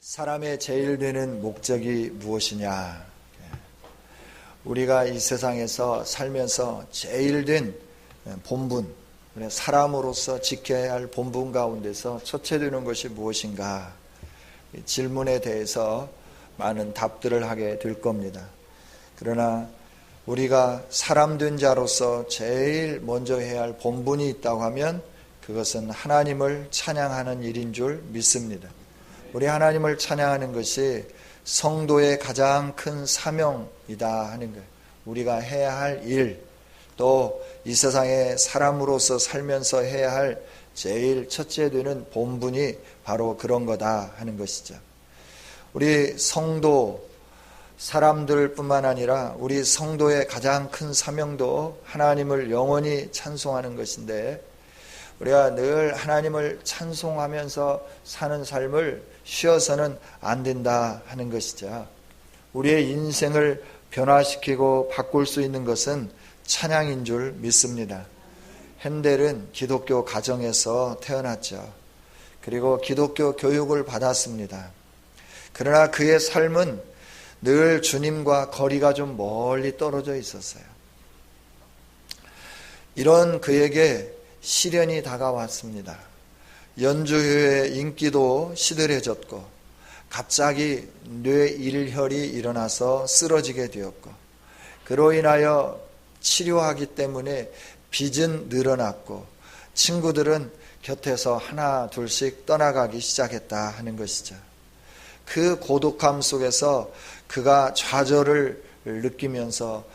사람의 제일 되는 목적이 무엇이냐? 우리가 이 세상에서 살면서 제일 된 본분, 사람으로서 지켜야 할 본분 가운데서 첫째 되는 것이 무엇인가? 질문에 대해서 많은 답들을 하게 될 겁니다. 그러나 우리가 사람 된 자로서 제일 먼저 해야 할 본분이 있다고 하면 그것은 하나님을 찬양하는 일인 줄 믿습니다. 우리 하나님을 찬양하는 것이 성도의 가장 큰 사명이다 하는 거예요. 우리가 해야 할 일, 또 이 세상에 사람으로서 살면서 해야 할 제일 첫째 되는 본분이 바로 그런 거다 하는 것이죠. 우리 성도, 사람들 뿐만 아니라 우리 성도의 가장 큰 사명도 하나님을 영원히 찬송하는 것인데, 우리가 늘 하나님을 찬송하면서 사는 삶을 쉬어서는 안 된다 하는 것이죠. 우리의 인생을 변화시키고 바꿀 수 있는 것은 찬양인 줄 믿습니다. 핸델은 기독교 가정에서 태어났죠. 그리고 기독교 교육을 받았습니다. 그러나 그의 삶은 늘 주님과 거리가 좀 멀리 떨어져 있었어요. 이런 그에게 시련이 다가왔습니다. 연주회의 인기도 시들해졌고, 갑자기 뇌일혈이 일어나서 쓰러지게 되었고, 그로 인하여 치료하기 때문에 빚은 늘어났고, 친구들은 곁에서 하나 둘씩 떠나가기 시작했다 하는 것이죠. 그 고독함 속에서 그가 좌절을 느끼면서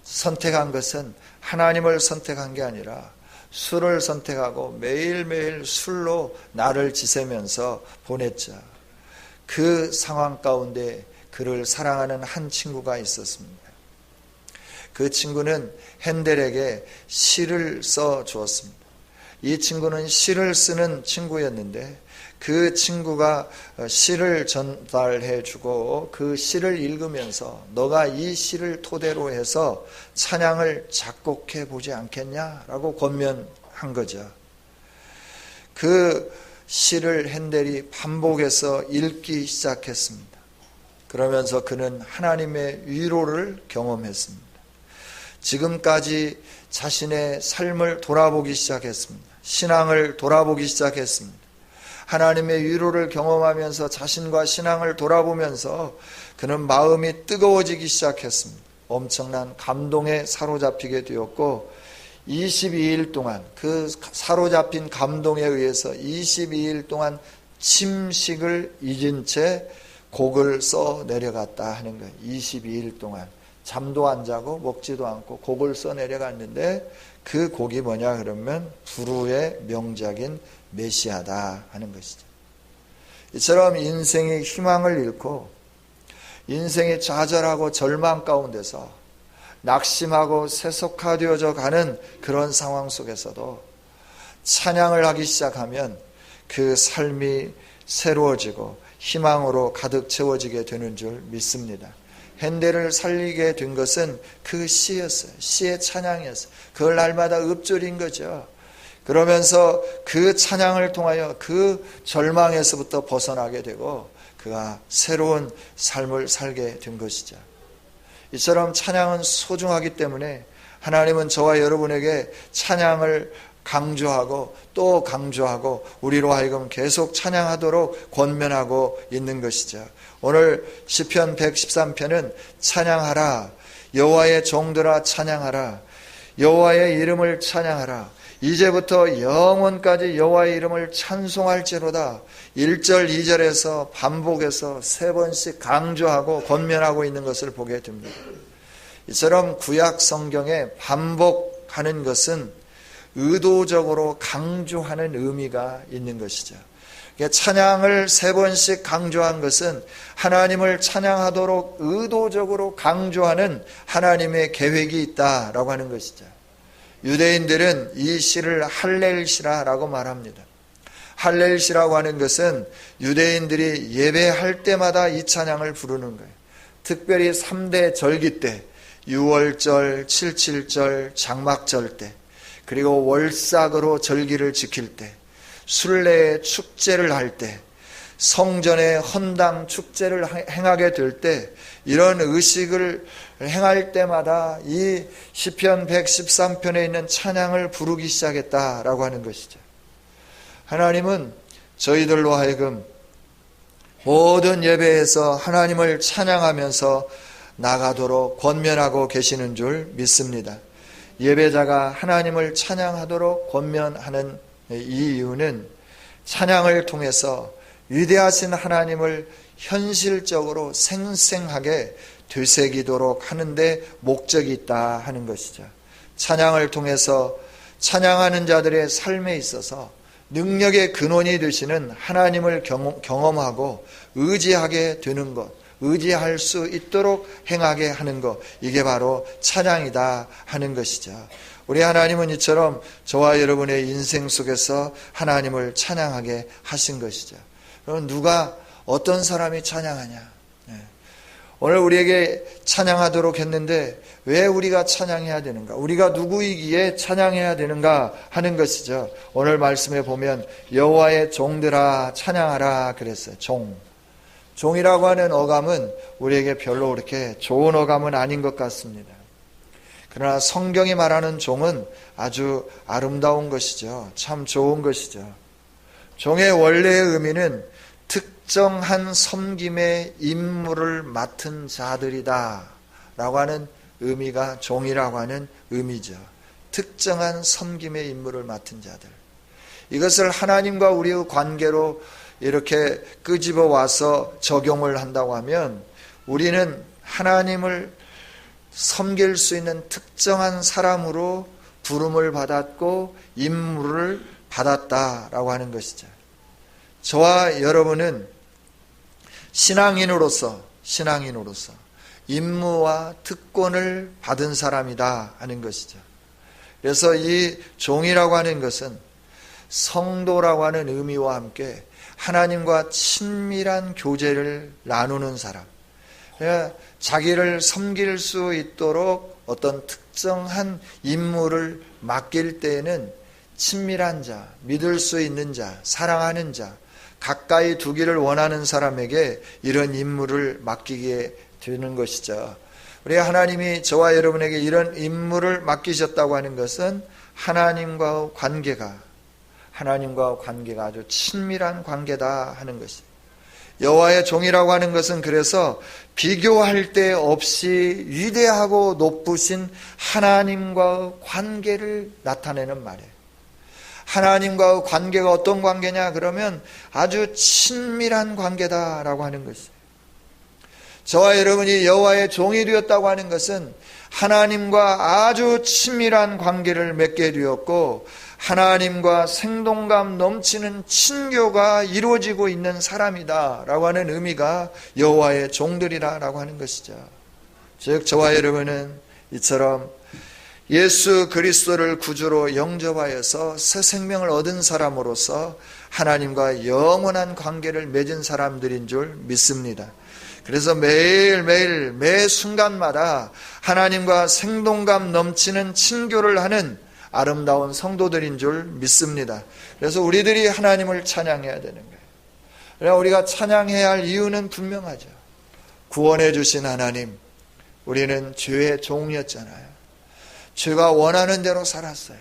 선택한 것은 하나님을 선택한 게 아니라 술을 선택하고 매일매일 술로 나를 지새면서 보냈죠. 그 상황 가운데 그를 사랑하는 한 친구가 있었습니다. 그 친구는 핸델에게 시를 써 주었습니다. 이 친구는 시를 쓰는 친구였는데 그 친구가 시를 전달해 주고 그 시를 읽으면서 너가 이 시를 토대로 해서 찬양을 작곡해 보지 않겠냐라고 권면한 거죠. 그 시를 핸델이 반복해서 읽기 시작했습니다. 그러면서 그는 하나님의 위로를 경험했습니다. 지금까지 자신의 삶을 돌아보기 시작했습니다. 신앙을 돌아보기 시작했습니다. 하나님의 위로를 경험하면서 자신과 신앙을 돌아보면서 그는 마음이 뜨거워지기 시작했습니다. 엄청난 감동에 사로잡히게 되었고 22일 동안 그 사로잡힌 감동에 의해서 22일 동안 침식을 잊은 채 곡을 써 내려갔다 하는 거예요. 22일 동안 잠도 안 자고 먹지도 않고 곡을 써 내려갔는데 그 곡이 뭐냐 그러면 불후의 명작인 메시아다 하는 것이죠. 이처럼 인생의 희망을 잃고 인생이 좌절하고 절망 가운데서 낙심하고 세속화되어져 가는 그런 상황 속에서도 찬양을 하기 시작하면 그 삶이 새로워지고 희망으로 가득 채워지게 되는 줄 믿습니다. 핸델을 살리게 된 것은 그 시였어요. 시의 찬양이었어요. 그걸 날마다 읊조린 거죠. 그러면서 그 찬양을 통하여 그 절망에서부터 벗어나게 되고 그가 새로운 삶을 살게 된 것이죠. 이처럼 찬양은 소중하기 때문에 하나님은 저와 여러분에게 찬양을 강조하고 또 강조하고 우리로 하여금 계속 찬양하도록 권면하고 있는 것이죠. 오늘 시편 113편은 찬양하라, 여호와의 종들아 찬양하라, 여호와의 이름을 찬양하라, 이제부터 영원까지 여호와의 이름을 찬송할지로다. 1절 2절에서 반복해서 3번씩 강조하고 권면하고 있는 것을 보게 됩니다. 이처럼 구약 성경에 반복하는 것은 의도적으로 강조하는 의미가 있는 것이죠. 찬양을 3번씩 강조한 것은 하나님을 찬양하도록 의도적으로 강조하는 하나님의 계획이 있다라고 하는 것이죠. 유대인들은 이 시를 할렐시라라고 말합니다. 할렐시라고 하는 것은 유대인들이 예배할 때마다 이 찬양을 부르는 거예요. 특별히 3대 절기 때, 6월절, 77절, 장막절 때, 그리고 월삭으로 절기를 지킬 때, 순례의 축제를 할 때, 성전의 헌당 축제를 행하게 될 때 이런 의식을 행할 때마다 이 시편 113편에 있는 찬양을 부르기 시작했다라고 하는 것이죠. 하나님은 저희들로 하여금 모든 예배에서 하나님을 찬양하면서 나가도록 권면하고 계시는 줄 믿습니다. 예배자가 하나님을 찬양하도록 권면하는 이 이유는 찬양을 통해서 위대하신 하나님을 현실적으로 생생하게 되새기도록 하는데 목적이 있다 하는 것이죠. 찬양을 통해서 찬양하는 자들의 삶에 있어서 능력의 근원이 되시는 하나님을 경험하고 의지하게 되는 것, 의지할 수 있도록 행하게 하는 것, 이게 바로 찬양이다 하는 것이죠. 우리 하나님은 이처럼 저와 여러분의 인생 속에서 하나님을 찬양하게 하신 것이죠. 그럼 누가 어떤 사람이 찬양하냐? 오늘 우리에게 찬양하도록 했는데 왜 우리가 찬양해야 되는가? 우리가 누구이기에 찬양해야 되는가 하는 것이죠. 오늘 말씀에 보면 여호와의 종들아 찬양하라 그랬어요. 종이라고 하는 어감은 우리에게 별로 그렇게 좋은 어감은 아닌 것 같습니다. 그러나 성경이 말하는 종은 아주 아름다운 것이죠. 참 좋은 것이죠. 종의 원래의 의미는 특정한 섬김의 임무를 맡은 자들이다 라고 하는 의미가 종이라고 하는 의미죠. 특정한 섬김의 임무를 맡은 자들. 이것을 하나님과 우리의 관계로 이렇게 끄집어 와서 적용을 한다고 하면 우리는 하나님을 섬길 수 있는 특정한 사람으로 부름을 받았고 임무를 받았다라고 하는 것이죠. 저와 여러분은 신앙인으로서 임무와 특권을 받은 사람이다 하는 것이죠. 그래서 이 종이라고 하는 것은 성도라고 하는 의미와 함께 하나님과 친밀한 교제를 나누는 사람, 자기를 섬길 수 있도록 어떤 특정한 임무를 맡길 때에는 친밀한 자, 믿을 수 있는 자, 사랑하는 자, 가까이 두기를 원하는 사람에게 이런 임무를 맡기게 되는 것이죠. 우리 하나님이 저와 여러분에게 이런 임무를 맡기셨다고 하는 것은 하나님과 관계가 아주 친밀한 관계다 하는 것입니다. 여호와의 종이라고 하는 것은 그래서 비교할 데 없이 위대하고 높으신 하나님과의 관계를 나타내는 말이에요. 하나님과의 관계가 어떤 관계냐 그러면 아주 친밀한 관계다라고 하는 것이에요. 저와 여러분이 여호와의 종이 되었다고 하는 것은 하나님과 아주 친밀한 관계를 맺게 되었고 하나님과 생동감 넘치는 친교가 이루어지고 있는 사람이다 라고 하는 의미가 여호와의 종들이라 라고 하는 것이죠. 즉 저와 여러분은 이처럼 예수 그리스도를 구주로 영접하여서 새 생명을 얻은 사람으로서 하나님과 영원한 관계를 맺은 사람들인 줄 믿습니다. 그래서 매일매일 매 순간마다 하나님과 생동감 넘치는 친교를 하는 아름다운 성도들인 줄 믿습니다. 그래서 우리들이 하나님을 찬양해야 되는 거예요. 그래서 우리가 찬양해야 할 이유는 분명하죠. 구원해 주신 하나님, 우리는 죄의 종이었잖아요. 죄가 원하는 대로 살았어요.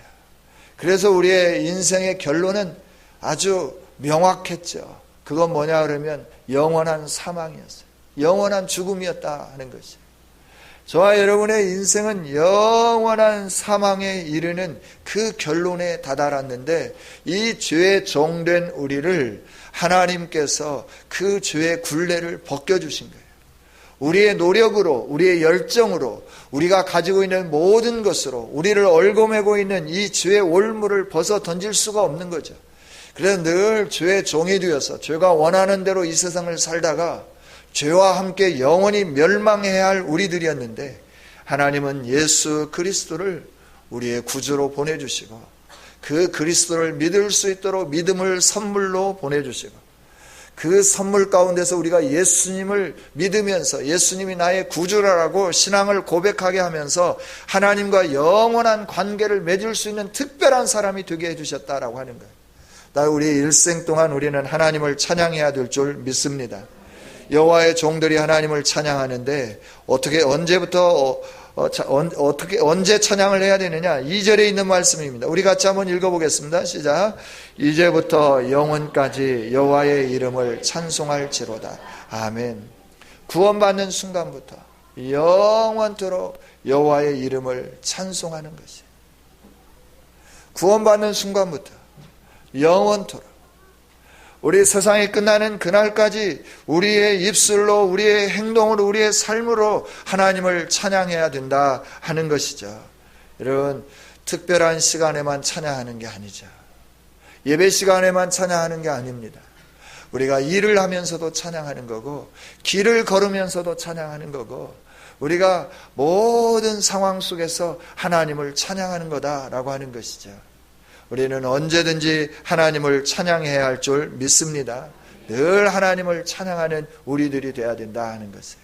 그래서 우리의 인생의 결론은 아주 명확했죠. 그건 뭐냐 그러면 영원한 사망이었어요. 영원한 죽음이었다 하는 것이에요. 저와 여러분의 인생은 영원한 사망에 이르는 그 결론에 다다랐는데 이 죄의 종된 우리를 하나님께서 그 죄의 굴레를 벗겨주신 거예요. 우리의 노력으로, 우리의 열정으로, 우리가 가지고 있는 모든 것으로 우리를 얽어매고 있는 이 죄의 올무를 벗어 던질 수가 없는 거죠. 그래서 늘 죄의 종이 되어서 죄가 원하는 대로 이 세상을 살다가 죄와 함께 영원히 멸망해야 할 우리들이었는데 하나님은 예수 그리스도를 우리의 구주로 보내주시고 그 그리스도를 믿을 수 있도록 믿음을 선물로 보내주시고 그 선물 가운데서 우리가 예수님을 믿으면서 예수님이 나의 구주라고 신앙을 고백하게 하면서 하나님과 영원한 관계를 맺을 수 있는 특별한 사람이 되게 해주셨다라고 하는 거예요. 우리 일생 동안 우리는 하나님을 찬양해야 될 줄 믿습니다. 여호와의 종들이 하나님을 찬양하는데 언제 찬양을 해야 되느냐? 2절에 있는 말씀입니다. 우리 같이 한번 읽어보겠습니다. 시작. 이제부터 영원까지 여호와의 이름을 찬송할지로다. 아멘. 구원받는 순간부터 영원토록 여호와의 이름을 찬송하는 것이에요. 구원받는 순간부터 영원토록 우리 세상이 끝나는 그날까지 우리의 입술로, 우리의 행동으로, 우리의 삶으로 하나님을 찬양해야 된다 하는 것이죠. 여러분, 특별한 시간에만 찬양하는 게 아니죠. 예배 시간에만 찬양하는 게 아닙니다. 우리가 일을 하면서도 찬양하는 거고, 길을 걸으면서도 찬양하는 거고, 우리가 모든 상황 속에서 하나님을 찬양하는 거다라고 하는 것이죠. 우리는 언제든지 하나님을 찬양해야 할 줄 믿습니다. 늘 하나님을 찬양하는 우리들이 돼야 된다 하는 것이에요.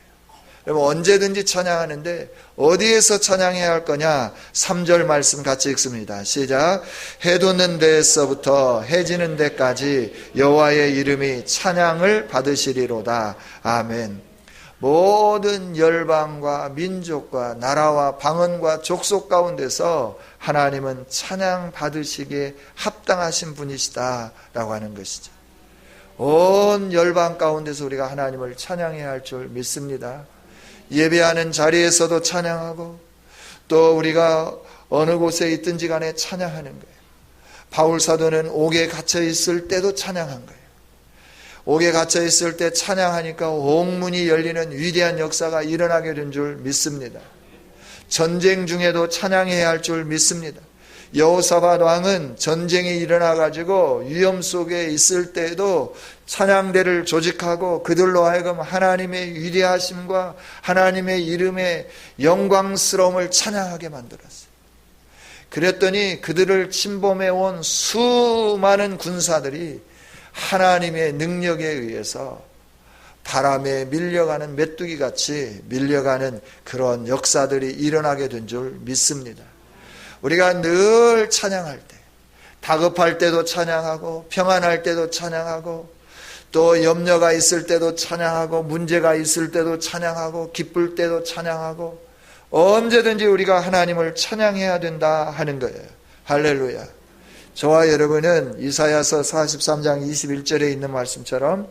여러분, 언제든지 찬양하는데 어디에서 찬양해야 할 거냐? 3절 말씀 같이 읽습니다. 시작. 해 돋는 데에서부터 해 지는 데까지 여호와의 이름이 찬양을 받으시리로다. 아멘. 모든 열방과 민족과 나라와 방언과 족속 가운데서 하나님은 찬양 받으시기에 합당하신 분이시다 라고 하는 것이죠. 온 열방 가운데서 우리가 하나님을 찬양해야 할 줄 믿습니다. 예배하는 자리에서도 찬양하고, 또 우리가 어느 곳에 있든지 간에 찬양하는 거예요. 바울 사도는 옥에 갇혀 있을 때도 찬양한 거예요. 옥에 갇혀 있을 때 찬양하니까 옥문이 열리는 위대한 역사가 일어나게 된 줄 믿습니다. 전쟁 중에도 찬양해야 할 줄 믿습니다. 여호사밧 왕은 전쟁이 일어나가지고 위험 속에 있을 때에도 찬양대를 조직하고 그들로 하여금 하나님의 위대하심과 하나님의 이름의 영광스러움을 찬양하게 만들었어요. 그랬더니 그들을 침범해온 수많은 군사들이 하나님의 능력에 의해서 바람에 밀려가는 메뚜기같이 밀려가는 그런 역사들이 일어나게 된 줄 믿습니다. 우리가 늘 찬양할 때, 다급할 때도 찬양하고, 평안할 때도 찬양하고, 또 염려가 있을 때도 찬양하고, 문제가 있을 때도 찬양하고, 기쁠 때도 찬양하고, 언제든지 우리가 하나님을 찬양해야 된다 하는 거예요. 할렐루야. 저와 여러분은 이사야서 43장 21절에 있는 말씀처럼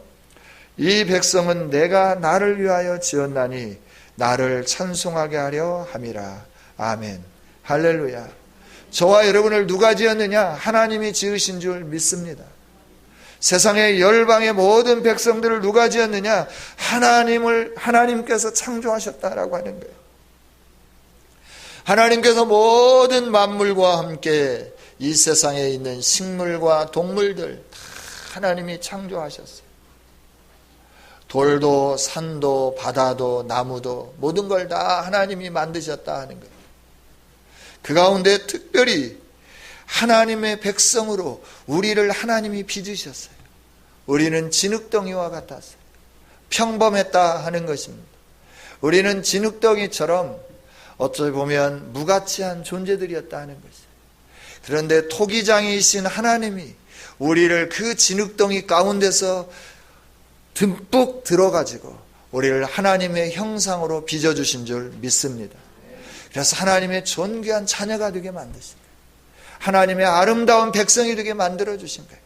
이 백성은 내가 나를 위하여 지었나니 나를 찬송하게 하려 함이라. 아멘. 할렐루야. 저와 여러분을 누가 지었느냐? 하나님이 지으신 줄 믿습니다. 세상의 열방의 모든 백성들을 누가 지었느냐? 하나님께서 창조하셨다라고 하는 거예요. 하나님께서 모든 만물과 함께 이 세상에 있는 식물과 동물들 다 하나님이 창조하셨어요. 돌도 산도 바다도 나무도 모든 걸 다 하나님이 만드셨다 하는 거예요. 그 가운데 특별히 하나님의 백성으로 우리를 하나님이 빚으셨어요. 우리는 진흙덩이와 같았어요. 평범했다 하는 것입니다. 우리는 진흙덩이처럼 어찌 보면 무가치한 존재들이었다 하는 것이에요. 그런데 토기장이신 하나님이 우리를 그 진흙덩이 가운데서 듬뿍 들어가지고 우리를 하나님의 형상으로 빚어주신 줄 믿습니다. 그래서 하나님의 존귀한 자녀가 되게 만드신 거예요. 하나님의 아름다운 백성이 되게 만들어주신 거예요.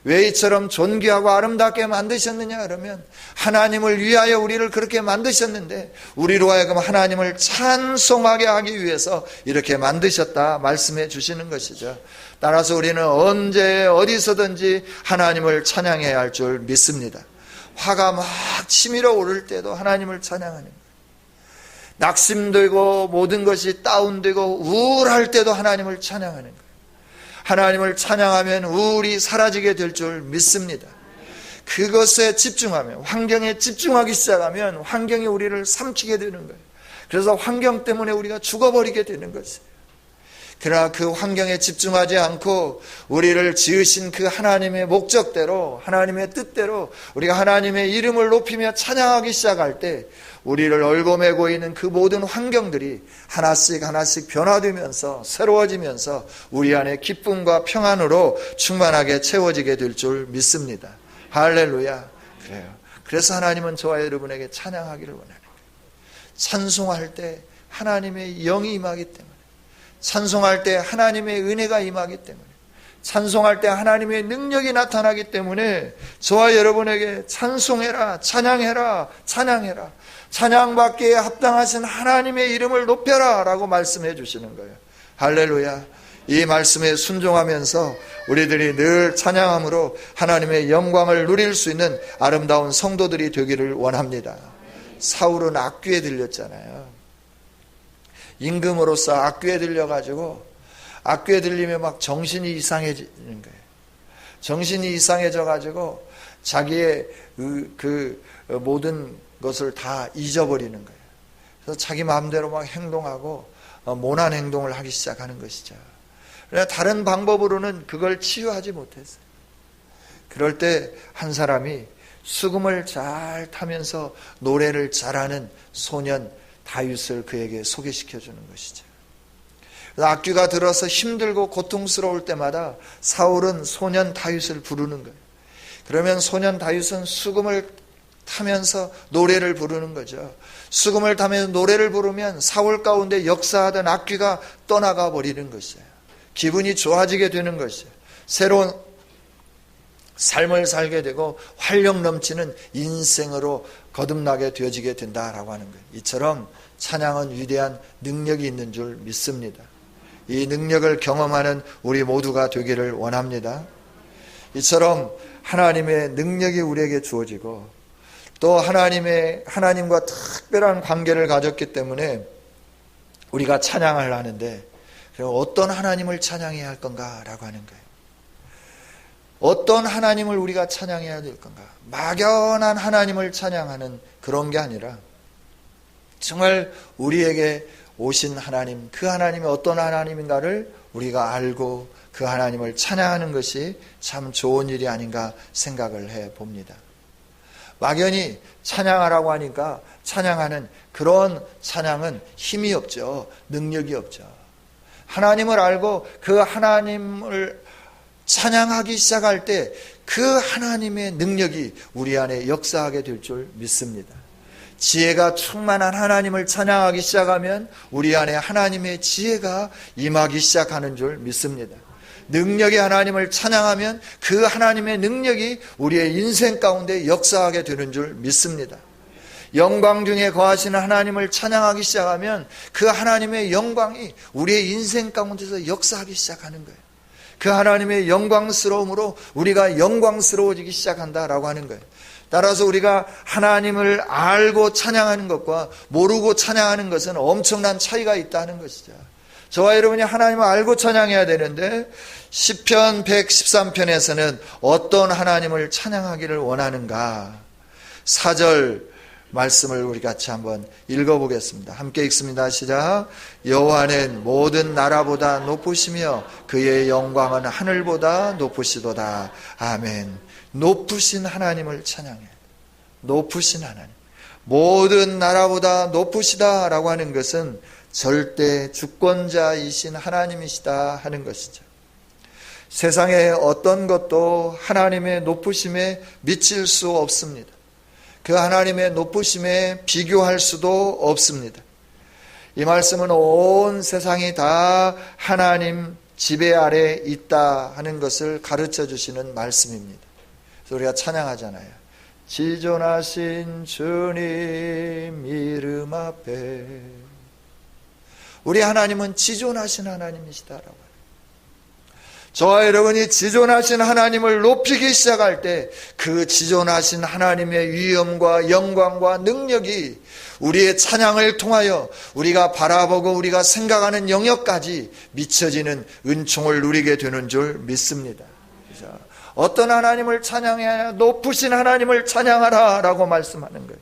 왜 이처럼 존귀하고 아름답게 만드셨느냐 그러면 하나님을 위하여 우리를 그렇게 만드셨는데 우리로 하여금 하나님을 찬송하게 하기 위해서 이렇게 만드셨다 말씀해 주시는 것이죠. 따라서 우리는 언제 어디서든지 하나님을 찬양해야 할 줄 믿습니다. 화가 막 치밀어 오를 때도 하나님을 찬양하는 거예요. 낙심되고 모든 것이 다운되고 우울할 때도 하나님을 찬양하는 거예요. 하나님을 찬양하면 우울이 사라지게 될 줄 믿습니다. 그것에 집중하면, 환경에 집중하기 시작하면 환경이 우리를 삼키게 되는 거예요. 그래서 환경 때문에 우리가 죽어버리게 되는 것이에요. 그러나 그 환경에 집중하지 않고 우리를 지으신 그 하나님의 목적대로, 하나님의 뜻대로 우리가 하나님의 이름을 높이며 찬양하기 시작할 때 우리를 얽어매고 있는 그 모든 환경들이 하나씩 하나씩 변화되면서 새로워지면서 우리 안에 기쁨과 평안으로 충만하게 채워지게 될 줄 믿습니다. 할렐루야. 그래요. 그래서 하나님은 저와 여러분에게 찬양하기를 원하는 거예요. 찬송할 때 하나님의 영이 임하기 때문에, 찬송할 때 하나님의 은혜가 임하기 때문에, 찬송할 때 하나님의 능력이 나타나기 때문에 저와 여러분에게 찬송해라, 찬양해라, 찬양해라, 찬양받기에 합당하신 하나님의 이름을 높여라 라고 말씀해 주시는 거예요. 할렐루야. 이 말씀에 순종하면서 우리들이 늘 찬양함으로 하나님의 영광을 누릴 수 있는 아름다운 성도들이 되기를 원합니다. 사울은 악귀에 들렸잖아요. 임금으로서 악귀에 들려가지고 악귀에 들리면 막 정신이 이상해지는 거예요. 정신이 이상해져가지고 자기의 그 모든 것을 다 잊어버리는 거예요. 그래서 자기 마음대로 막 행동하고 모난 행동을 하기 시작하는 것이죠. 그러나 다른 방법으로는 그걸 치유하지 못했어요. 그럴 때 한 사람이 수금을 잘 타면서 노래를 잘하는 소년 다윗을 그에게 소개시켜 주는 것이죠. 악귀가 들어서 힘들고 고통스러울 때마다 사울은 소년 다윗을 부르는 거예요. 그러면 소년 다윗은 수금을 타면서 노래를 부르는 거죠. 수금을 타면서 노래를 부르면 사울 가운데 역사하던 악귀가 떠나가 버리는 것이에요. 기분이 좋아지게 되는 것이에요. 새로운 삶을 살게 되고 활력 넘치는 인생으로 거듭나게 되어지게 된다라고 하는 거예요. 이처럼 찬양은 위대한 능력이 있는 줄 믿습니다. 이 능력을 경험하는 우리 모두가 되기를 원합니다. 이처럼 하나님의 능력이 우리에게 주어지고 또 하나님과 특별한 관계를 가졌기 때문에 우리가 찬양을 하는데, 그럼 어떤 하나님을 찬양해야 할 건가라고 하는 거예요. 어떤 하나님을 우리가 찬양해야 될 건가? 막연한 하나님을 찬양하는 그런 게 아니라 정말 우리에게 오신 하나님, 그 하나님이 어떤 하나님인가를 우리가 알고 그 하나님을 찬양하는 것이 참 좋은 일이 아닌가 생각을 해 봅니다. 막연히 찬양하라고 하니까 찬양하는 그런 찬양은 힘이 없죠. 능력이 없죠. 하나님을 알고 그 하나님을 찬양하기 시작할 때 그 하나님의 능력이 우리 안에 역사하게 될 줄 믿습니다. 지혜가 충만한 하나님을 찬양하기 시작하면 우리 안에 하나님의 지혜가 임하기 시작하는 줄 믿습니다. 능력의 하나님을 찬양하면 그 하나님의 능력이 우리의 인생 가운데 역사하게 되는 줄 믿습니다. 영광 중에 거하시는 하나님을 찬양하기 시작하면 그 하나님의 영광이 우리의 인생 가운데서 역사하기 시작하는 거예요. 그 하나님의 영광스러움으로 우리가 영광스러워지기 시작한다라고 하는 거예요. 따라서 우리가 하나님을 알고 찬양하는 것과 모르고 찬양하는 것은 엄청난 차이가 있다는 것이죠. 저와 여러분이 하나님을 알고 찬양해야 되는데 시편 113편에서는 어떤 하나님을 찬양하기를 원하는가? 4절 말씀을 우리 같이 한번 읽어보겠습니다. 함께 읽습니다. 시작. 여호와는 모든 나라보다 높으시며 그의 영광은 하늘보다 높으시도다. 아멘. 높으신 하나님을 찬양해. 높으신 하나님. 모든 나라보다 높으시다라고 하는 것은 절대 주권자이신 하나님이시다 하는 것이죠. 세상의 어떤 것도 하나님의 높으심에 미칠 수 없습니다. 그 하나님의 높으심에 비교할 수도 없습니다. 이 말씀은 온 세상이 다 하나님 지배 아래 있다 하는 것을 가르쳐 주시는 말씀입니다. 그래서 우리가 찬양하잖아요. 지존하신 주님 이름 앞에. 우리 하나님은 지존하신 하나님이시다라고. 저와 여러분이 지존하신 하나님을 높이기 시작할 때 그 지존하신 하나님의 위엄과 영광과 능력이 우리의 찬양을 통하여 우리가 바라보고 우리가 생각하는 영역까지 미쳐지는 은총을 누리게 되는 줄 믿습니다. 그래서 어떤 하나님을 찬양해야 높으신 하나님을 찬양하라 라고 말씀하는 거예요.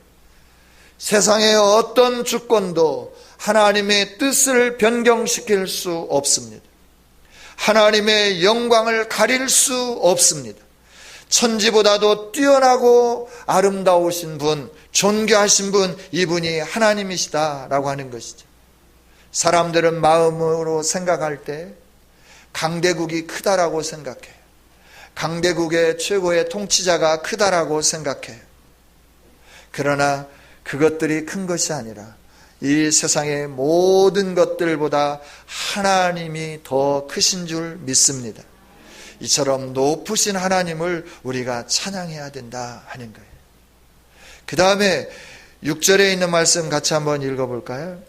세상의 어떤 주권도 하나님의 뜻을 변경시킬 수 없습니다. 하나님의 영광을 가릴 수 없습니다. 천지보다도 뛰어나고 아름다우신 분, 존귀하신 분, 이분이 하나님이시다라고 하는 것이죠. 사람들은 마음으로 생각할 때 강대국이 크다라고 생각해요. 강대국의 최고의 통치자가 크다라고 생각해요. 그러나 그것들이 큰 것이 아니라 이 세상의 모든 것들보다 하나님이 더 크신 줄 믿습니다. 이처럼 높으신 하나님을 우리가 찬양해야 된다 하는 거예요. 그 다음에 6절에 있는 말씀 같이 한번 읽어볼까요?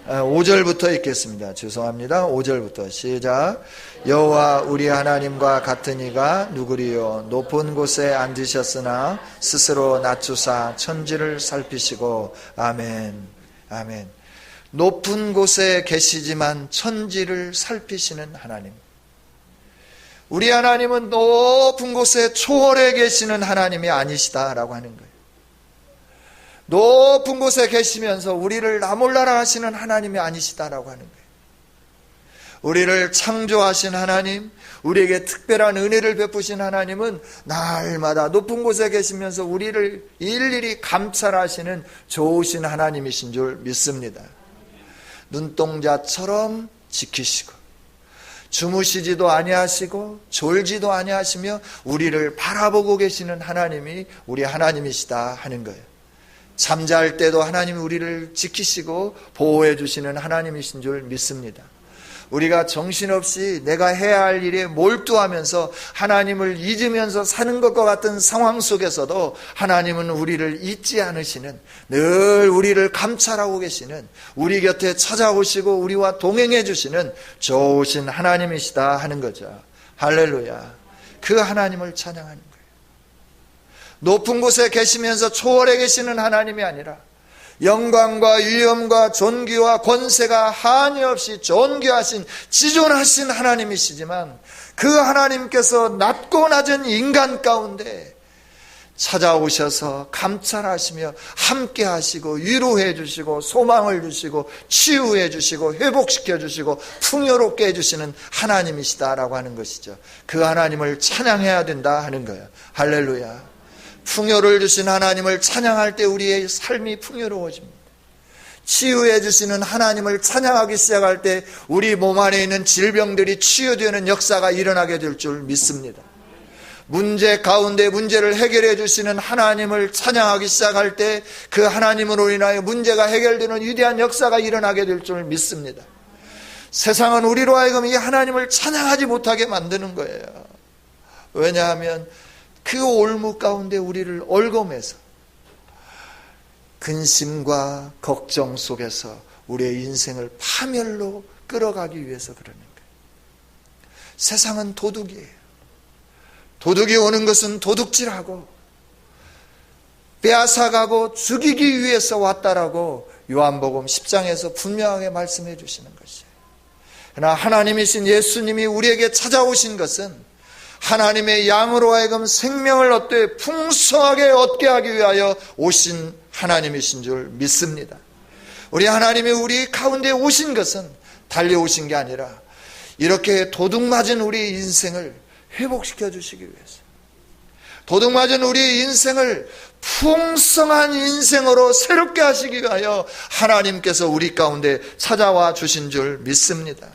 5절부터 읽겠습니다. 죄송합니다. 5절부터 시작. 여호와 우리 하나님과 같은 이가 누구리요? 높은 곳에 앉으셨으나 스스로 낮추사 천지를 살피시고. 아멘. 아멘. 높은 곳에 계시지만 천지를 살피시는 하나님. 우리 하나님은 높은 곳에 초월해 계시는 하나님이 아니시다라고 하는 거예요. 높은 곳에 계시면서 우리를 나몰라라 하시는 하나님이 아니시다라고 하는 거예요. 우리를 창조하신 하나님, 우리에게 특별한 은혜를 베푸신 하나님은 날마다 높은 곳에 계시면서 우리를 일일이 감찰하시는 좋으신 하나님이신 줄 믿습니다. 눈동자처럼 지키시고 주무시지도 아니하시고 졸지도 아니하시며 우리를 바라보고 계시는 하나님이 우리 하나님이시다 하는 거예요. 잠잘 때도 하나님이 우리를 지키시고 보호해 주시는 하나님이신 줄 믿습니다. 우리가 정신없이 내가 해야 할 일에 몰두하면서 하나님을 잊으면서 사는 것과 같은 상황 속에서도 하나님은 우리를 잊지 않으시는, 늘 우리를 감찰하고 계시는, 우리 곁에 찾아오시고 우리와 동행해 주시는 좋으신 하나님이시다 하는 거죠. 할렐루야. 그 하나님을 찬양하는 거예요. 높은 곳에 계시면서 초월해 계시는 하나님이 아니라 영광과 위엄과 존귀와 권세가 한이 없이 존귀하신 지존하신 하나님이시지만 그 하나님께서 낮고 낮은 인간 가운데 찾아오셔서 감찰하시며 함께 하시고 위로해 주시고 소망을 주시고 치유해 주시고 회복시켜 주시고 풍요롭게 해주시는 하나님이시다라고 하는 것이죠. 그 하나님을 찬양해야 된다 하는 거예요. 할렐루야. 풍요를 주신 하나님을 찬양할 때 우리의 삶이 풍요로워집니다. 치유해 주시는 하나님을 찬양하기 시작할 때 우리 몸 안에 있는 질병들이 치유되는 역사가 일어나게 될 줄 믿습니다. 문제 가운데 문제를 해결해 주시는 하나님을 찬양하기 시작할 때 그 하나님으로 인하여 문제가 해결되는 위대한 역사가 일어나게 될 줄 믿습니다. 세상은 우리로 하여금 이 하나님을 찬양하지 못하게 만드는 거예요. 왜냐하면 그 올무 가운데 우리를 얽어매서 근심과 걱정 속에서 우리의 인생을 파멸로 끌어가기 위해서 그러는 거예요. 세상은 도둑이에요. 도둑이 오는 것은 도둑질하고 빼앗아가고 죽이기 위해서 왔다라고 요한복음 10장에서 분명하게 말씀해 주시는 것이에요. 그러나 하나님이신 예수님이 우리에게 찾아오신 것은 하나님의 양으로 하여금 생명을 얻되 풍성하게 얻게 하기 위하여 오신 하나님이신 줄 믿습니다. 우리 하나님이 우리 가운데 오신 것은 달려오신 게 아니라 이렇게 도둑맞은 우리 인생을 회복시켜 주시기 위해서, 도둑맞은 우리 인생을 풍성한 인생으로 새롭게 하시기 위하여 하나님께서 우리 가운데 찾아와 주신 줄 믿습니다.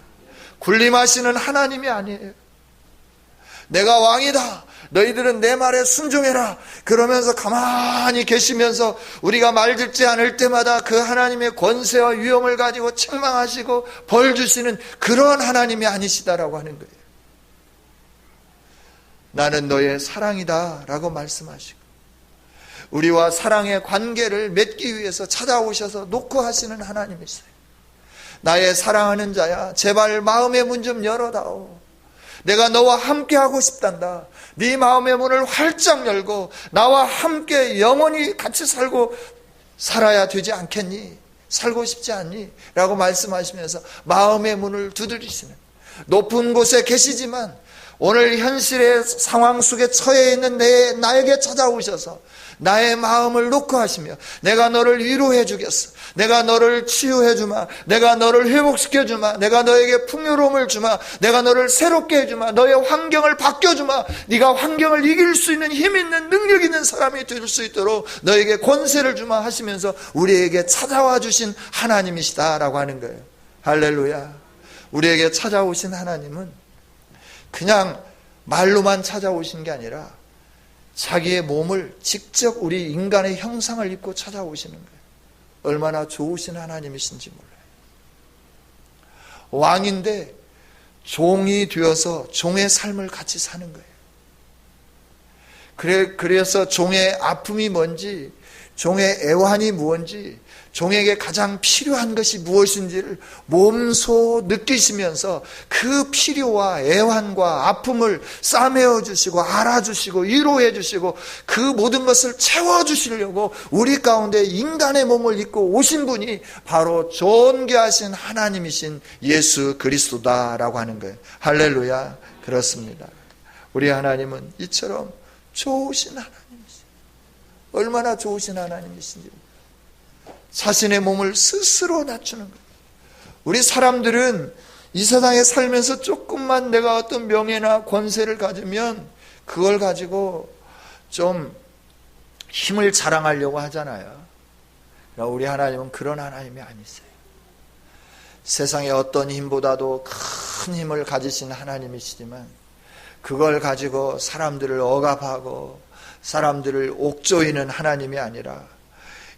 군림하시는 하나님이 아니에요. 내가 왕이다, 너희들은 내 말에 순종해라, 그러면서 가만히 계시면서 우리가 말 듣지 않을 때마다 그 하나님의 권세와 위엄을 가지고 책망하시고 벌 주시는 그런 하나님이 아니시다라고 하는 거예요. 나는 너의 사랑이다 라고 말씀하시고 우리와 사랑의 관계를 맺기 위해서 찾아오셔서 녹화하시는 하나님이세요. 나의 사랑하는 자야, 제발 마음의 문 좀 열어다오. 내가 너와 함께 하고 싶단다. 네 마음의 문을 활짝 열고 나와 함께 영원히 같이 살아야 되지 않겠니? 살고 싶지 않니? 라고 말씀하시면서 마음의 문을 두드리시는, 높은 곳에 계시지만 오늘 현실의 상황 속에 처해 있는 나에게 찾아오셔서 나의 마음을 놓고 하시며 내가 너를 위로해 주겠어. 내가 너를 치유해 주마. 내가 너를 회복시켜 주마. 내가 너에게 풍요로움을 주마. 내가 너를 새롭게 해 주마. 너의 환경을 바뀌어 주마. 네가 환경을 이길 수 있는 힘 있는 능력 있는 사람이 될 수 있도록 너에게 권세를 주마 하시면서 우리에게 찾아와 주신 하나님이시다라고 하는 거예요. 할렐루야. 우리에게 찾아오신 하나님은 그냥 말로만 찾아오신 게 아니라 자기의 몸을 직접 우리 인간의 형상을 입고 찾아오시는 거예요. 얼마나 좋으신 하나님이신지 몰라요. 왕인데 종이 되어서 종의 삶을 같이 사는 거예요. 그래서 종의 아픔이 뭔지, 종의 애환이 무엇인지, 종에게 가장 필요한 것이 무엇인지를 몸소 느끼시면서 그 필요와 애환과 아픔을 싸매어 주시고 알아주시고 위로해 주시고 그 모든 것을 채워주시려고 우리 가운데 인간의 몸을 입고 오신 분이 바로 존귀하신 하나님이신 예수 그리스도다라고 하는 거예요. 할렐루야. 그렇습니다. 우리 하나님은 이처럼 좋으신 하나님이시죠. 얼마나 좋으신 하나님이신지 자신의 몸을 스스로 낮추는 거예요. 우리 사람들은 이 세상에 살면서 조금만 내가 어떤 명예나 권세를 가지면 그걸 가지고 좀 힘을 자랑하려고 하잖아요. 우리 하나님은 그런 하나님이 아니세요. 세상의 어떤 힘보다도 큰 힘을 가지신 하나님이시지만 그걸 가지고 사람들을 억압하고 사람들을 옥조이는 하나님이 아니라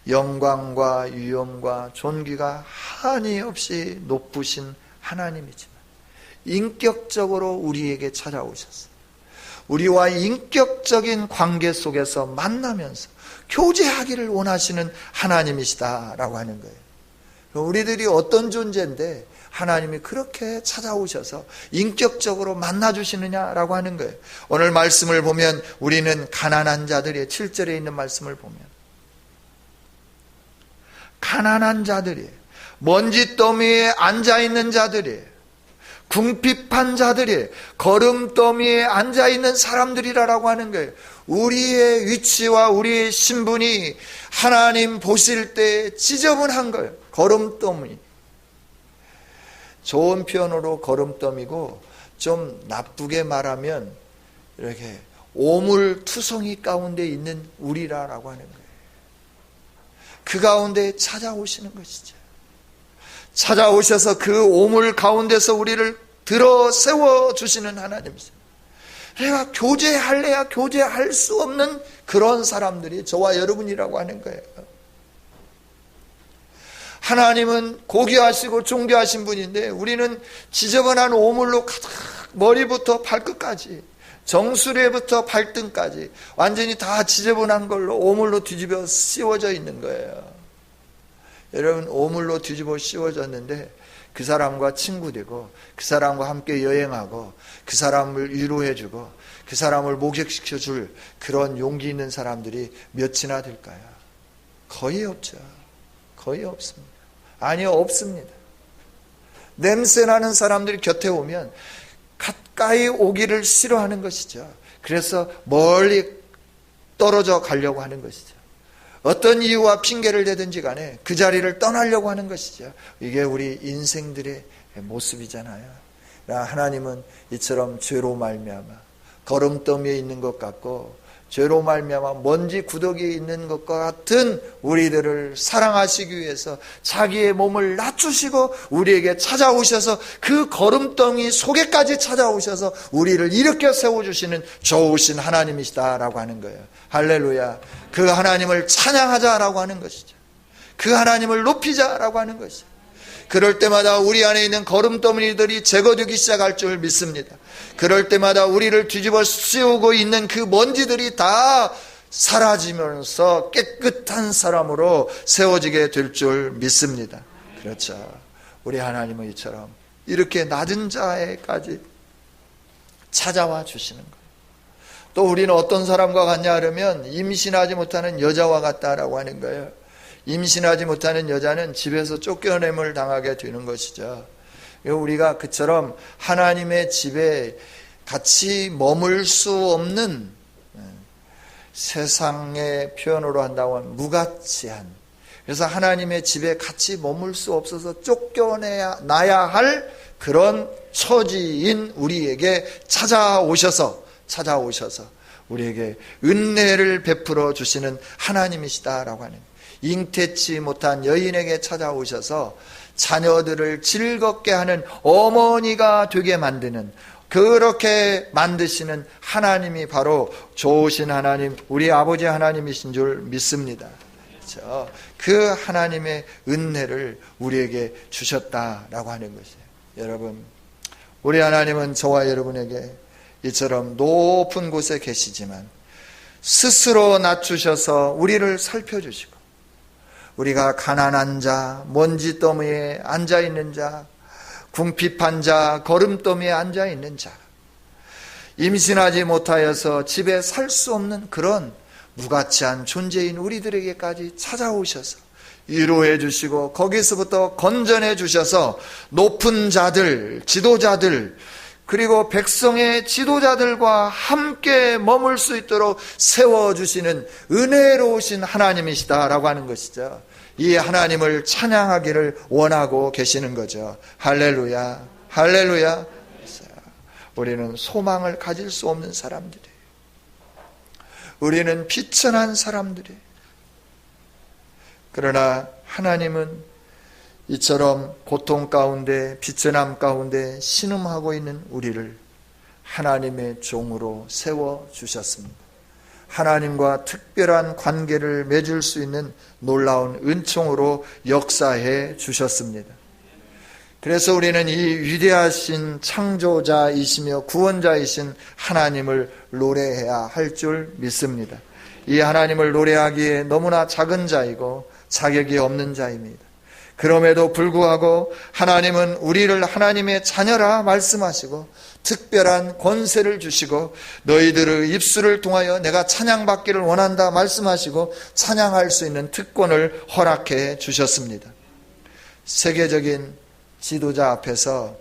영광과 위엄과 존귀가 한이 없이 높으신 하나님이지만 인격적으로 우리에게 찾아오셨어요. 우리와 인격적인 관계 속에서 만나면서 교제하기를 원하시는 하나님이시다라고 하는 거예요. 우리들이 어떤 존재인데 하나님이 그렇게 찾아오셔서 인격적으로 만나주시느냐라고 하는 거예요. 오늘 말씀을 보면 우리는 가난한 자들의 7절에 있는 말씀을 보면 가난한 자들이에요. 먼지더미에 앉아있는 자들이에요. 궁핍한 자들이에요. 거름더미에 앉아있는 사람들이라고 하는 거예요. 우리의 위치와 우리의 신분이 하나님 보실 때 지저분한 거예요. 거름더미. 좋은 표현으로 거름더미고 좀 나쁘게 말하면 이렇게 오물투성이 가운데 있는 우리라고 하는 거예요. 그 가운데 찾아오시는 것이죠. 찾아오셔서 그 오물 가운데서 우리를 들어 세워주시는 하나님이세요. 내가 교제할래야 교제할 수 없는 그런 사람들이 저와 여러분이라고 하는 거예요. 하나님은 고귀하시고 존귀하신 분인데 우리는 지저분한 오물로 가득 머리부터 발끝까지 정수리부터 발등까지 완전히 다 지저분한 걸로 오물로 뒤집어 씌워져 있는 거예요. 여러분 오물로 뒤집어 씌워졌는데 그 사람과 친구 되고 그 사람과 함께 여행하고 그 사람을 위로해주고 그 사람을 목욕시켜줄 그런 용기 있는 사람들이 몇이나 될까요? 거의 없죠. 거의 없습니다. 아니요, 없습니다. 냄새나는 사람들이 곁에 오면 가까이 오기를 싫어하는 것이죠. 그래서 멀리 떨어져 가려고 하는 것이죠. 어떤 이유와 핑계를 대든지 간에 그 자리를 떠나려고 하는 것이죠. 이게 우리 인생들의 모습이잖아요. 하나님은 이처럼 죄로 말미암아 거름더미에 있는 것 같고 죄로 말미암아 먼지 구더기에 있는 것과 같은 우리들을 사랑하시기 위해서 자기의 몸을 낮추시고 우리에게 찾아오셔서 그 거름덩이 속에까지 찾아오셔서 우리를 일으켜 세워주시는 좋으신 하나님이시다라고 하는 거예요. 할렐루야. 그 하나님을 찬양하자라고 하는 것이죠. 그 하나님을 높이자라고 하는 것이죠. 그럴 때마다 우리 안에 있는 거름더미들이 제거되기 시작할 줄 믿습니다. 그럴 때마다 우리를 뒤집어 씌우고 있는 그 먼지들이 다 사라지면서 깨끗한 사람으로 세워지게 될 줄 믿습니다. 그렇죠. 우리 하나님은 이처럼 이렇게 낮은 자에까지 찾아와 주시는 거예요. 또 우리는 어떤 사람과 같냐 하면 임신하지 못하는 여자와 같다라고 하는 거예요. 임신하지 못하는 여자는 집에서 쫓겨냄을 당하게 되는 것이죠. 우리가 그처럼 하나님의 집에 같이 머물 수 없는, 세상의 표현으로 한다고 하면 무가치한, 그래서 하나님의 집에 같이 머물 수 없어서 쫓겨나야 할 그런 처지인 우리에게 찾아오셔서 우리에게 은혜를 베풀어 주시는 하나님이시다라고 하는, 잉태치 못한 여인에게 찾아오셔서 자녀들을 즐겁게 하는 어머니가 되게 만드는, 그렇게 만드시는 하나님이 바로 좋으신 하나님, 우리 아버지 하나님이신 줄 믿습니다. 그렇죠? 그 하나님의 은혜를 우리에게 주셨다라고 하는 것이에요. 여러분, 우리 하나님은 저와 여러분에게 이처럼 높은 곳에 계시지만 스스로 낮추셔서 우리를 살펴주시고, 우리가 가난한 자, 먼지더미에 앉아있는 자, 궁핍한 자, 거름더미에 앉아있는 자, 임신하지 못하여서 집에 살 수 없는 그런 무가치한 존재인 우리들에게까지 찾아오셔서 위로해 주시고, 거기서부터 건전해 주셔서 높은 자들, 지도자들, 그리고 백성의 지도자들과 함께 머물 수 있도록 세워주시는 은혜로우신 하나님이시다라고 하는 것이죠. 이 하나님을 찬양하기를 원하고 계시는 거죠. 할렐루야, 할렐루야. 우리는 소망을 가질 수 없는 사람들이에요. 우리는 비천한 사람들이에요. 그러나 하나님은 이처럼 고통 가운데, 비천함 가운데 신음하고 있는 우리를 하나님의 종으로 세워주셨습니다. 하나님과 특별한 관계를 맺을 수 있는 놀라운 은총으로 역사해 주셨습니다. 그래서 우리는 이 위대하신 창조자이시며 구원자이신 하나님을 노래해야 할 줄 믿습니다. 이 하나님을 노래하기에 너무나 작은 자이고 자격이 없는 자입니다. 그럼에도 불구하고 하나님은 우리를 하나님의 자녀라 말씀하시고 특별한 권세를 주시고, 너희들의 입술을 통하여 내가 찬양받기를 원한다 말씀하시고 찬양할 수 있는 특권을 허락해 주셨습니다. 세계적인 지도자 앞에서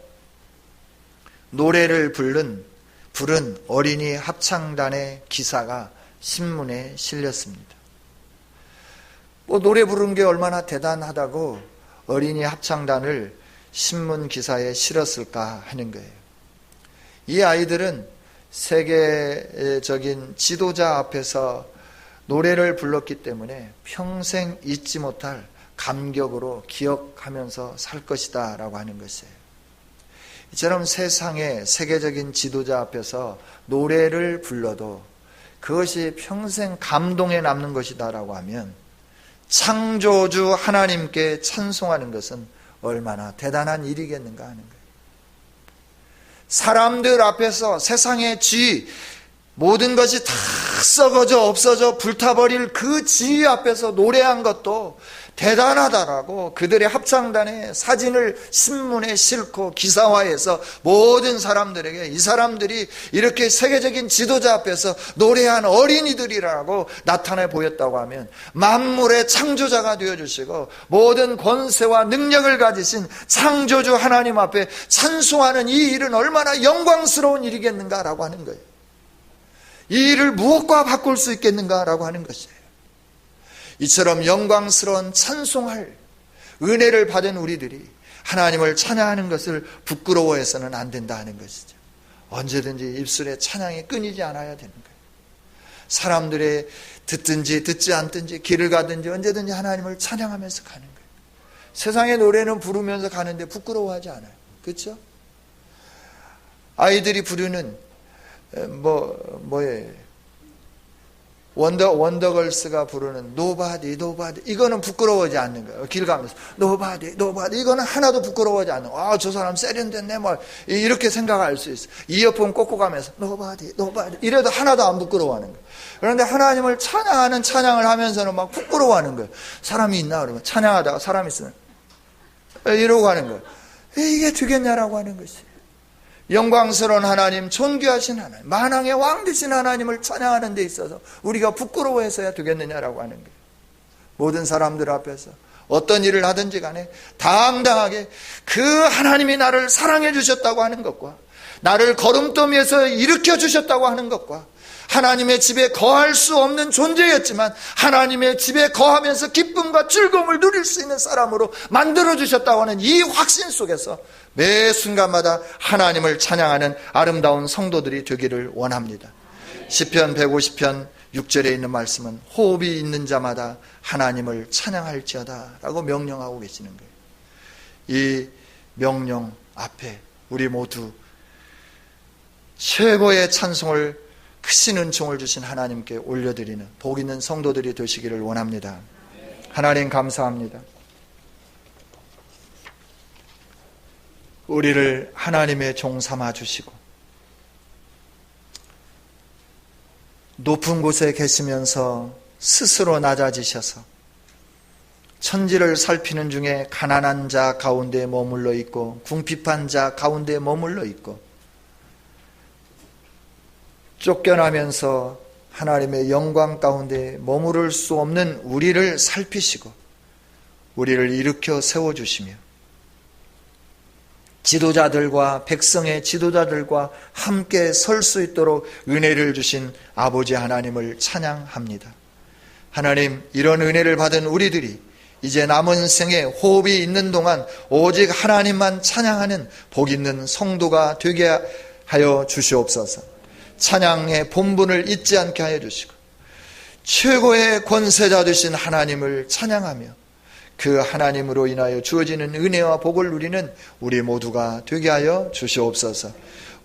노래를 부른 어린이 합창단의 기사가 신문에 실렸습니다. 노래 부른 게 얼마나 대단하다고 어린이 합창단을 신문 기사에 실었을까 하는 거예요. 이 아이들은 세계적인 지도자 앞에서 노래를 불렀기 때문에 평생 잊지 못할 감격으로 기억하면서 살 것이다 라고 하는 것이에요. 이처럼 세상의 세계적인 지도자 앞에서 노래를 불러도 그것이 평생 감동에 남는 것이다 라고 하면, 창조주 하나님께 찬송하는 것은 얼마나 대단한 일이겠는가 하는 거예요. 사람들 앞에서 세상의 지, 모든 것이 다 썩어져 없어져 불타버릴 그 지 앞에서 노래한 것도 대단하다라고 그들의 합창단의 사진을 신문에 싣고 기사화해서 모든 사람들에게, 이 사람들이 이렇게 세계적인 지도자 앞에서 노래한 어린이들이라고 나타내 보였다고 하면, 만물의 창조자가 되어주시고 모든 권세와 능력을 가지신 창조주 하나님 앞에 찬송하는 이 일은 얼마나 영광스러운 일이겠는가라고 하는 거예요. 이 일을 무엇과 바꿀 수 있겠는가라고 하는 것이에요. 이처럼 영광스러운 찬송할 은혜를 받은 우리들이 하나님을 찬양하는 것을 부끄러워해서는 안 된다 하는 것이죠. 언제든지 입술에 찬양이 끊이지 않아야 되는 거예요. 사람들의 듣든지 듣지 않든지 길을 가든지 언제든지 하나님을 찬양하면서 가는 거예요. 세상의 노래는 부르면서 가는데 부끄러워하지 않아요. 그렇죠? 아이들이 부르는 뭐예요? 원더걸스가 부르는 Nobody, Nobody, 이거는 부끄러워하지 않는 거예요. 길 가면서 Nobody, Nobody, 이거는 하나도 부끄러워하지 않는 거예요. 저 사람 세련됐네, 이렇게 생각할 수 있어요. 이어폰 꽂고 가면서 Nobody, Nobody, 이래도 하나도 안 부끄러워하는 거예요. 그런데 하나님을 찬양하는 찬양을 하면서는 막 부끄러워하는 거예요. 사람이 있나 그러면 찬양하다가 사람이 있으면 이러고 하는 거예요. 이게 되겠냐라고 하는 것이에요. 영광스러운 하나님, 존귀하신 하나님, 만왕의 왕 되신 하나님을 찬양하는 데 있어서 우리가 부끄러워해서야 되겠느냐라고 하는 거예요. 모든 사람들 앞에서 어떤 일을 하든지 간에 당당하게 그 하나님이 나를 사랑해 주셨다고 하는 것과 나를 거름더미에서 일으켜 주셨다고 하는 것과 하나님의 집에 거할 수 없는 존재였지만 하나님의 집에 거하면서 기쁨과 즐거움을 누릴 수 있는 사람으로 만들어주셨다고 하는 이 확신 속에서 매 순간마다 하나님을 찬양하는 아름다운 성도들이 되기를 원합니다. 시편 150편 6절에 있는 말씀은 호흡이 있는 자마다 하나님을 찬양할지어다 라고 명령하고 계시는 거예요. 이 명령 앞에 우리 모두 최고의 찬송을 크신 은총을 주신 하나님께 올려드리는 복 있는 성도들이 되시기를 원합니다. 하나님 감사합니다. 우리를 하나님의 종 삼아 주시고 높은 곳에 계시면서 스스로 낮아지셔서 천지를 살피는 중에 가난한 자 가운데 머물러 있고 궁핍한 자 가운데 머물러 있고 쫓겨나면서 하나님의 영광 가운데 머무를 수 없는 우리를 살피시고 우리를 일으켜 세워주시며 지도자들과 백성의 지도자들과 함께 설 수 있도록 은혜를 주신 아버지 하나님을 찬양합니다. 하나님, 이런 은혜를 받은 우리들이 이제 남은 생에 호흡이 있는 동안 오직 하나님만 찬양하는 복 있는 성도가 되게 하여 주시옵소서. 찬양의 본분을 잊지 않게 하여 주시고 최고의 권세자 되신 하나님을 찬양하며 그 하나님으로 인하여 주어지는 은혜와 복을 누리는 우리 모두가 되게 하여 주시옵소서.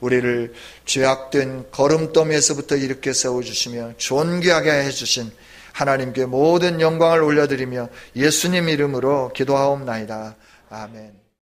우리를 죄악된 거름더미에서부터 일으켜 세워주시며 존귀하게 해주신 하나님께 모든 영광을 올려드리며 예수님 이름으로 기도하옵나이다. 아멘.